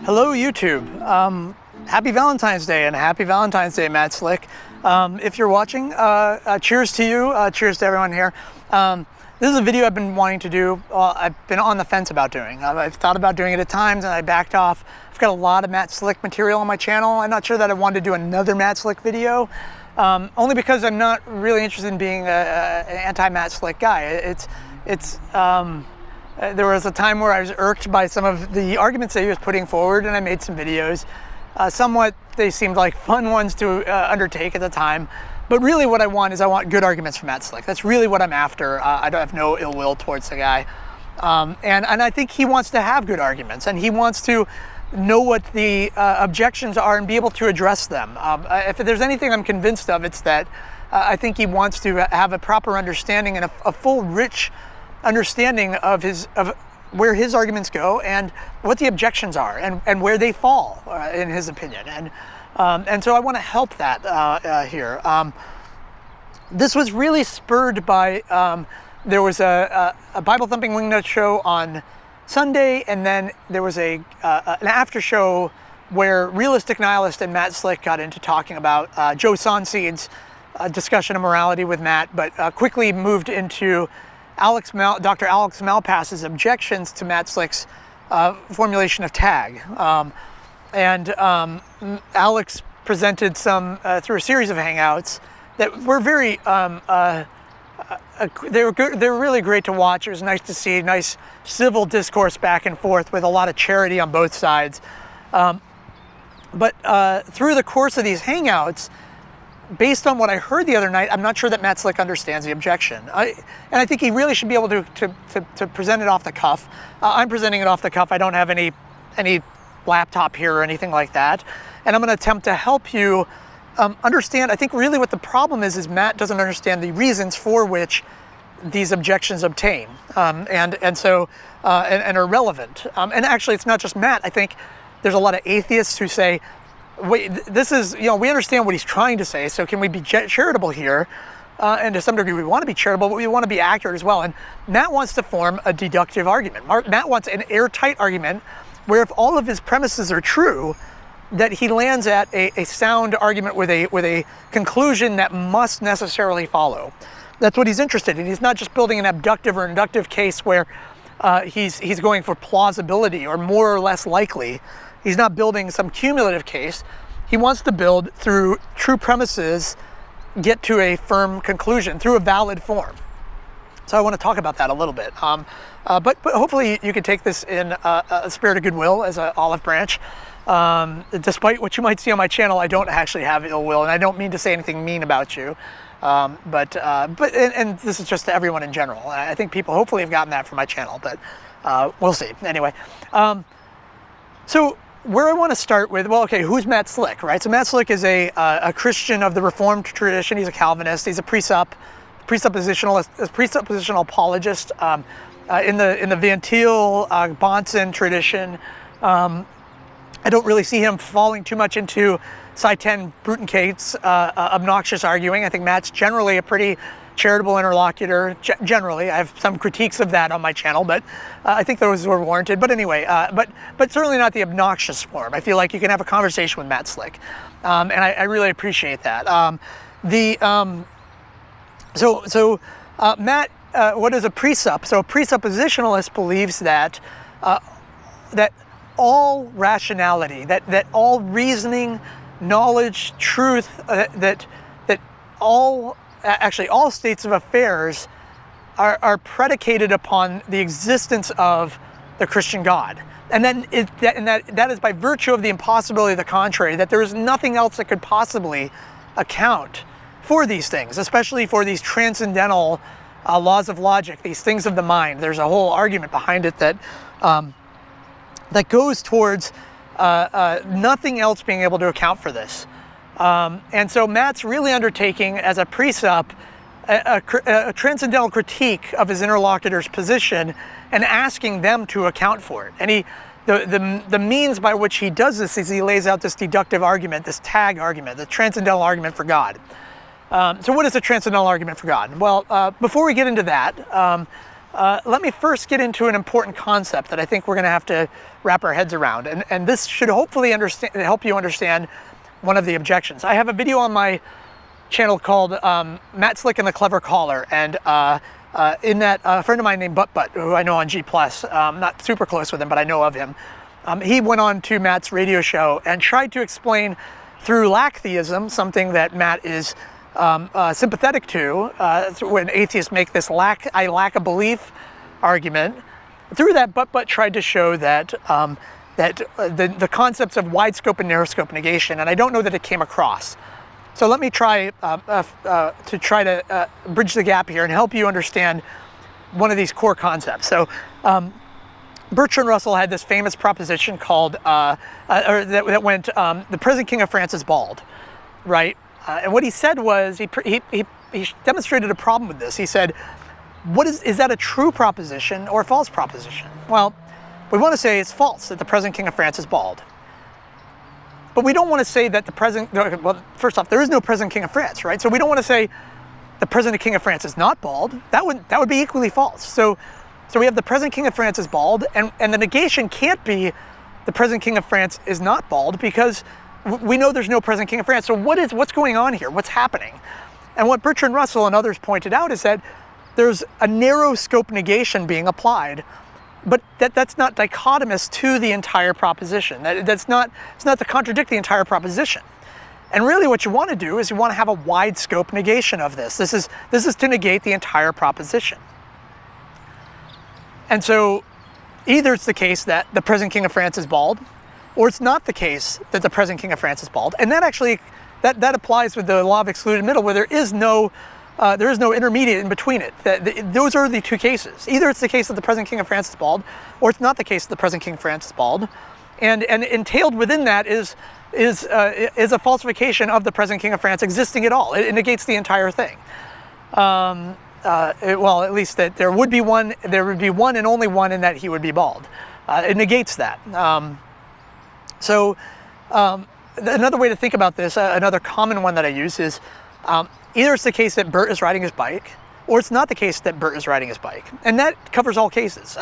Hello YouTube. Happy Valentine's Day, and happy Valentine's Day, Matt Slick. If you're watching, cheers to you, cheers to everyone here. This is a video I've been wanting to do. I've been on the fence about doing. I've thought about doing it at times and I backed off. I've got a lot of Matt Slick material on my channel. I'm not sure that I wanted to do another Matt Slick video, only because I'm not really interested in being an anti-Matt Slick guy. There was a time where I was irked by some of the arguments that he was putting forward, and I made some videos. Somewhat, they seemed like fun ones to undertake at the time. But really what I want good arguments from Matt Slick. That's really what I'm after. I don't have no ill will towards the guy. And I think he wants to have good arguments, and he wants to know what the objections are and be able to address them. If there's anything I'm convinced of, it's that I think he wants to have a proper understanding and a full, rich understanding of where his arguments go and what the objections are and where they fall, in his opinion. And so I want to help that here. This was really spurred by, there was a Bible Thumping Wingnut show on Sunday, and then there was an after show where Realistic Nihilist and Matt Slick got into talking about Joe Sonseed's discussion of morality with Matt, but quickly moved into Dr. Alex Malpass's objections to Matt Slick's formulation of tag. Alex presented some through a series of hangouts that were very they were really great to watch. It was nice to see nice civil discourse back and forth with a lot of charity on both sides. But through the course of these hangouts, based on what I heard the other night, I'm not sure that Matt Slick understands the objection. And I think he really should be able to present it off the cuff. I'm presenting it off the cuff. I don't have any laptop here or anything like that. And I'm going to attempt to help you understand. I think really what the problem is Matt doesn't understand the reasons for which these objections obtain and are relevant. And actually, it's not just Matt. I think there's a lot of atheists who say, wait, this is, we understand what he's trying to say, so can we be charitable here? And to some degree, we want to be charitable, but we want to be accurate as well. And Matt wants to form a deductive argument. Matt wants an airtight argument where if all of his premises are true, that he lands at a sound argument with a conclusion that must necessarily follow. That's what he's interested in. He's not just building an abductive or inductive case where he's going for plausibility or more or less likely. He's not building some cumulative case. He wants to build through true premises, get to a firm conclusion through a valid form. So I want to talk about that a little bit. But hopefully you can take this in a spirit of goodwill as an olive branch. Despite what you might see on my channel, I don't actually have ill will, and I don't mean to say anything mean about you. But this is just to everyone in general. I think people hopefully have gotten that from my channel, but we'll see. Anyway, so where I want to start with, well, okay, who's Matt Slick, right? So Matt Slick is a Christian of the Reformed tradition. He's a Calvinist. He's a presuppositional apologist in the Van Til, Bahnsen tradition. I don't really see him falling too much into Seitan Bruytenkate's obnoxious arguing. I think Matt's generally a pretty charitable interlocutor. Generally, I have some critiques of that on my channel, but I think those were warranted. But anyway, but certainly not the obnoxious form. I feel like you can have a conversation with Matt Slick, and I really appreciate that. Matt, what is a presup? So a presuppositionalist believes that that all rationality, that all reasoning, knowledge, truth, that all states of affairs are predicated upon the existence of the Christian God. And then that is by virtue of the impossibility of the contrary, that there is nothing else that could possibly account for these things, especially for these transcendental laws of logic, these things of the mind. There's a whole argument behind it that that goes towards nothing else being able to account for this. And so Matt's really undertaking as a presup a transcendental critique of his interlocutor's position and asking them to account for it. And the means by which he does this is he lays out this deductive argument, this tag argument, the transcendental argument for God. So what is a transcendental argument for God? Well, before we get into that, let me first get into an important concept that I think we're going to have to wrap our heads around. And this should hopefully help you understand one of the objections. I have a video on my channel called Matt Slick and the Clever Caller. And in that, a friend of mine named Butt, who I know on G+, not super close with him, but I know of him. He went on to Matt's radio show and tried to explain through lack theism, something that Matt is sympathetic to, when atheists make this I lack a belief argument. Through that, Butt tried to show that the concepts of wide scope and narrow scope negation, and I don't know that it came across. So let me try to bridge the gap here and help you understand one of these core concepts. So Bertrand Russell had this famous proposition called, that went, the present king of France is bald, right? And what he said was, he demonstrated a problem with this. He said, is that a true proposition or a false proposition? Well, we want to say it's false, that the present king of France is bald. But we don't want to say that well, first off, there is no present king of France, right? So we don't want to say the present king of France is not bald. That would be equally false. So we have the present king of France is bald, and the negation can't be the present king of France is not bald, because we know there's no present king of France. So what's going on here? What's happening? And what Bertrand Russell and others pointed out is that there's a narrow scope negation being applied, but that's not dichotomous to the entire proposition. It's not to contradict the entire proposition. And really what you want to do is you want to have a wide scope negation of this. This is to negate the entire proposition. And so either it's the case that the present king of France is bald, or it's not the case that the present king of France is bald. And that actually, that applies with the law of excluded middle, where there is no intermediate in between it. Those are the two cases. Either it's the case that the present king of France is bald, or it's not the case that the present king of France is bald. And entailed within that is a falsification of the present king of France existing at all. It negates the entire thing. Well, at least that there would be one and only one, in that he would be bald. It negates that. Another way to think about this, another common one that I use is, either it's the case that Bert is riding his bike, or it's not the case that Bert is riding his bike. And that covers all cases.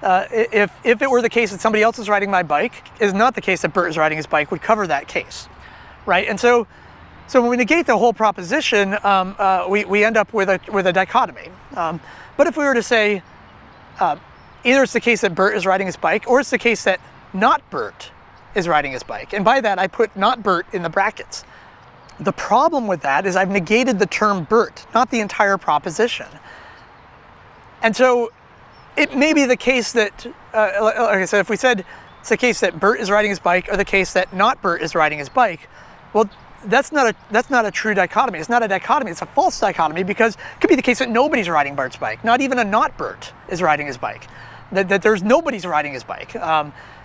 If it were the case that somebody else is riding my bike, is not the case that Bert is riding his bike, would cover that case, right? And so when we negate the whole proposition, we end up with a dichotomy. But if we were to say, either it's the case that Bert is riding his bike, or it's the case that not Bert is riding his bike, and by that I put not Bert in the brackets. The problem with that is I've negated the term Bert, not the entire proposition. And so it may be the case that, like I said, if we said it's the case that Bert is riding his bike, or the case that not Bert is riding his bike, well, that's not a true dichotomy. It's not a dichotomy, it's a false dichotomy, because it could be the case that nobody's riding Bert's bike. Not even a not Bert is riding his bike. That there's nobody's riding his bike.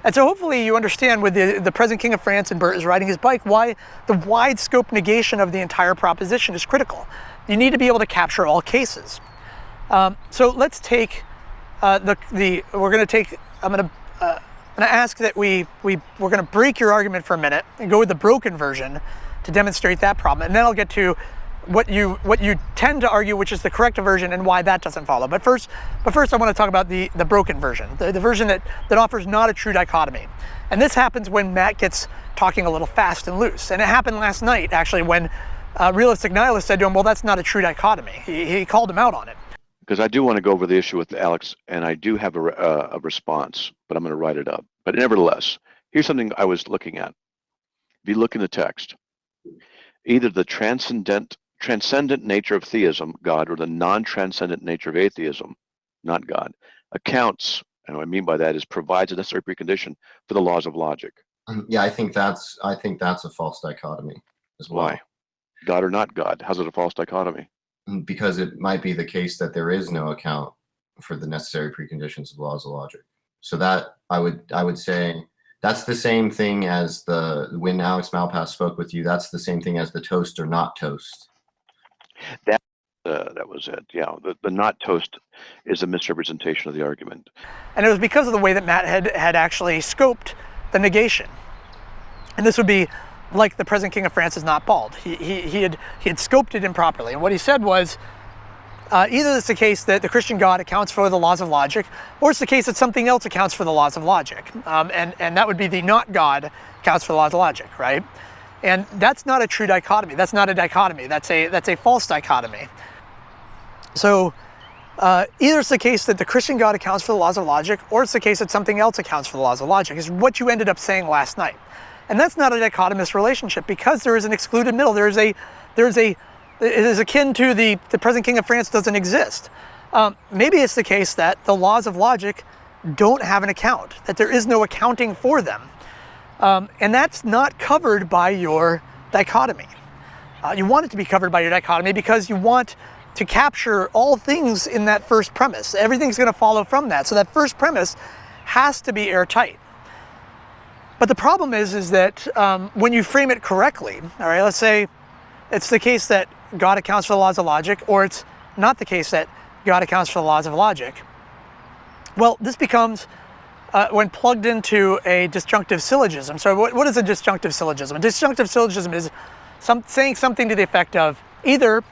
And so hopefully you understand, with the present king of France and Bert is riding his bike, why the wide scope negation of the entire proposition is critical. You need to be able to capture all cases. So let's take I'm going to ask that we're going to break your argument for a minute and go with the broken version to demonstrate that problem, and then I'll get to what you tend to argue, which is the correct version, and why that doesn't follow. But first I want to talk about the broken version, the version that offers not a true dichotomy. And this happens when Matt gets talking a little fast and loose. And it happened last night, actually, when Realistic Nihilist said to him, well, that's not a true dichotomy. He called him out on it. Because I do want to go over the issue with Alex, and I do have a response, but I'm going to write it up. But nevertheless, here's something I was looking at. If you look in the text, either the transcendent nature of theism, God, or the non-transcendent nature of atheism, not God, accounts, and what I mean by that is provides a necessary precondition for the laws of logic. Yeah, I think that's a false dichotomy as well. Why? God or not God? How's it a false dichotomy? Because it might be the case that there is no account for the necessary preconditions of laws of logic. So that I would say that's the same thing as when Alex Malpass spoke with you, that's the same thing as the toast or not toast. That was it. Yeah, the not toast is a misrepresentation of the argument. And it was because of the way that Matt had actually scoped the negation. And this would be like the present king of France is not bald. He had scoped it improperly. And what he said was, Either it's the case that the Christian God accounts for the laws of logic, or it's the case that something else accounts for the laws of logic. And that would be the not God accounts for the laws of logic, right? And that's not a true dichotomy. That's not a dichotomy. That's a false dichotomy. So either it's the case that the Christian God accounts for the laws of logic, or it's the case that something else accounts for the laws of logic, is what you ended up saying last night. And that's not a dichotomous relationship, because there is an excluded middle. It is akin to the present King of France doesn't exist. Maybe it's the case that the laws of logic don't have an account, that there is no accounting for them. And that's not covered by your dichotomy. You want it to be covered by your dichotomy because you want to capture all things in that first premise. Everything's going to follow from that. So that first premise has to be airtight. But the problem is that when you frame it correctly, all right, let's say it's the case that God accounts for the laws of logic, or it's not the case that God accounts for the laws of logic. Well, this becomes, when plugged into a disjunctive syllogism. So what is a disjunctive syllogism? A disjunctive syllogism is saying something to the effect of either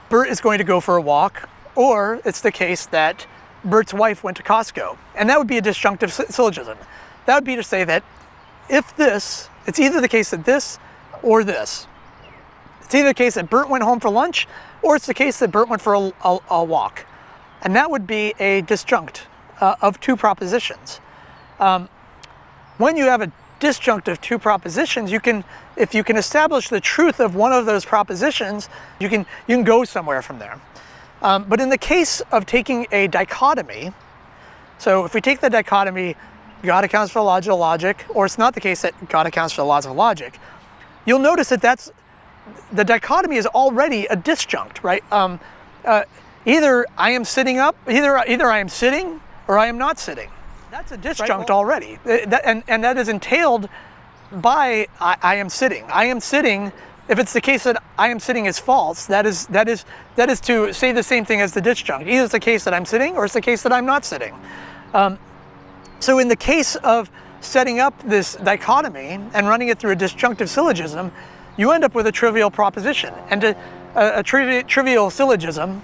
Bert is going to go for a walk, or it's the case that Bert's wife went to Costco. And that would be a disjunctive syllogism. That would be to say that if this, it's either the case that this or this. It's either the case that Bert went home for lunch, or it's the case that Bert went for a walk. And that would be a disjunct of two propositions. When you have a disjunct of two propositions, if you can establish the truth of one of those propositions, you can go somewhere from there. But in the case of taking a dichotomy, so if we take the dichotomy, God accounts for the laws of logic, or it's not the case that God accounts for the laws of logic, you'll notice that the dichotomy is already a disjunct, right? Either I am sitting up, either I am sitting, or I am not sitting. That's a disjunct already, and that is entailed by I am sitting. I am sitting. If it's the case that I am sitting is false, that is to say the same thing as the disjunct. Either it's the case that I'm sitting, or it's the case that I'm not sitting. So in the case of setting up this dichotomy and running it through a disjunctive syllogism, you end up with a trivial proposition. And a trivial syllogism,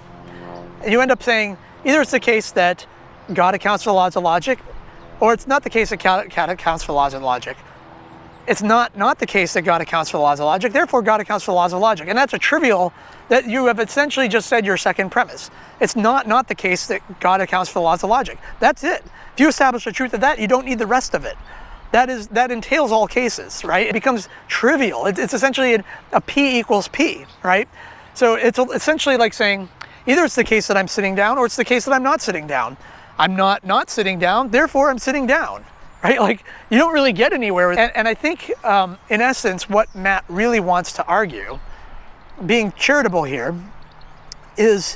you end up saying either it's the case that God accounts for the laws of logic, or it's not the case that God accounts for the laws of logic. It's not the case that God accounts for the laws of logic, therefore God accounts for the laws of logic. And that's a trivial, that you have essentially just said your second premise. It's not the case that God accounts for the laws of logic. That's it. If you establish the truth of that, you don't need the rest of it. That entails all cases, right? It becomes trivial. It's essentially a P equals P, right? So it's essentially like saying, either it's the case that I'm sitting down, or it's the case that I'm not sitting down. I'm not sitting down, therefore I'm sitting down, right? Like, you don't really get anywhere. And I think, in essence, what Matt really wants to argue, being charitable here, is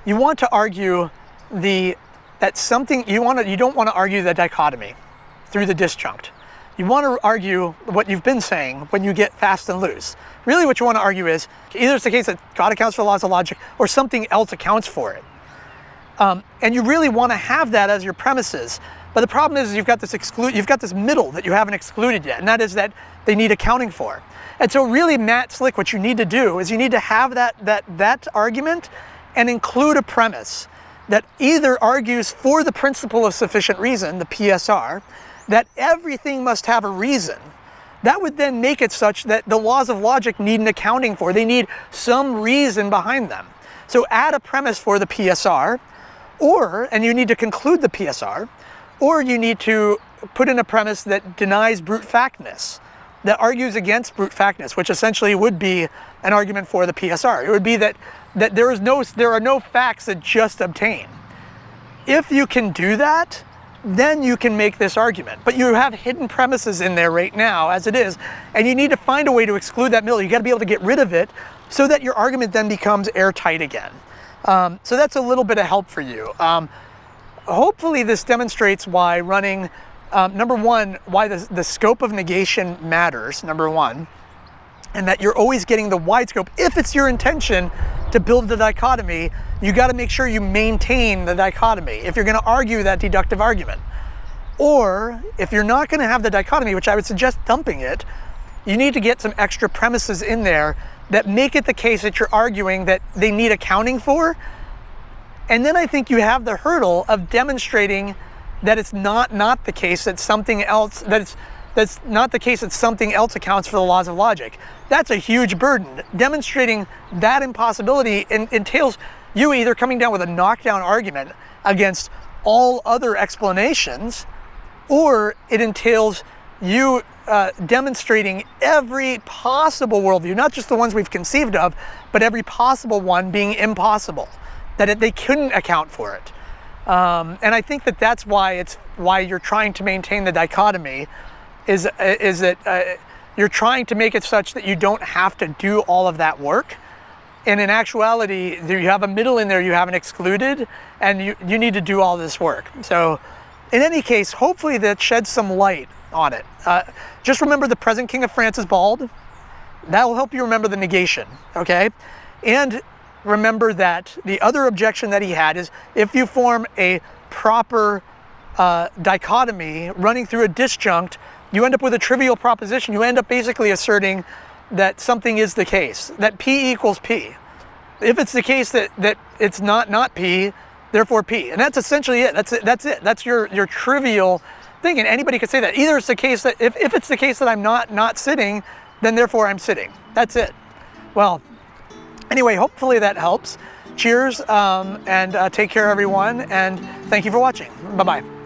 you want to argue you don't want to argue the dichotomy through the disjunct. You want to argue what you've been saying when you get fast and loose. Really what you want to argue is, either it's the case that God accounts for the laws of logic, or something else accounts for it. And you really want to have that as your premises. But the problem is you've got this middle that you haven't excluded yet, and that is that they need accounting for. And so really, Matt Slick, what you need to do is you need to have that argument and include a premise that either argues for the principle of sufficient reason, the PSR, that everything must have a reason. That would then make it such that the laws of logic need an accounting for. They need some reason behind them. So add a premise for the PSR, and you need to conclude the PSR, or you need to put in a premise that denies brute factness, that argues against brute factness, which essentially would be an argument for the PSR. It would be that there are no facts that just obtain. If you can do that, then you can make this argument. But you have hidden premises in there right now, as it is, and you need to find a way to exclude that middle. You got to be able to get rid of it so that your argument then becomes airtight again. So that's a little bit of help for you. Hopefully this demonstrates why running, number one, why the scope of negation matters, number one, and that you're always getting the wide scope. If it's your intention to build the dichotomy, you got to make sure you maintain the dichotomy if you're going to argue that deductive argument. Or if you're not going to have the dichotomy, which I would suggest dumping it, you need to get some extra premises in there that make it the case that you're arguing that they need accounting for. And then I think you have the hurdle of demonstrating that it's not the case that something else, that's not the case that something else accounts for the laws of logic. That's a huge burden. Demonstrating that impossibility entails you either coming down with a knockdown argument against all other explanations, or it entails you demonstrating every possible worldview, not just the ones we've conceived of, but every possible one being impossible, that they couldn't account for it. And I think that that's why you're trying to maintain the dichotomy, is that you're trying to make it such that you don't have to do all of that work. And in actuality, you have a middle in there you haven't excluded, and you need to do all this work. So in any case, hopefully that sheds some light on it. Just remember the present King of France is bald. That will help you remember the negation, okay? And remember that the other objection that he had is if you form a proper dichotomy running through a disjunct, you end up with a trivial proposition. You end up basically asserting that something is the case, that P equals P. If it's the case that it's not P, therefore P. And that's essentially it. That's it. That's your trivial thing. And anybody could say that. Either it's the case that if it's the case that I'm not sitting, then therefore I'm sitting. That's it. Well, anyway, hopefully that helps. Cheers, and take care, everyone. And thank you for watching. Bye-bye.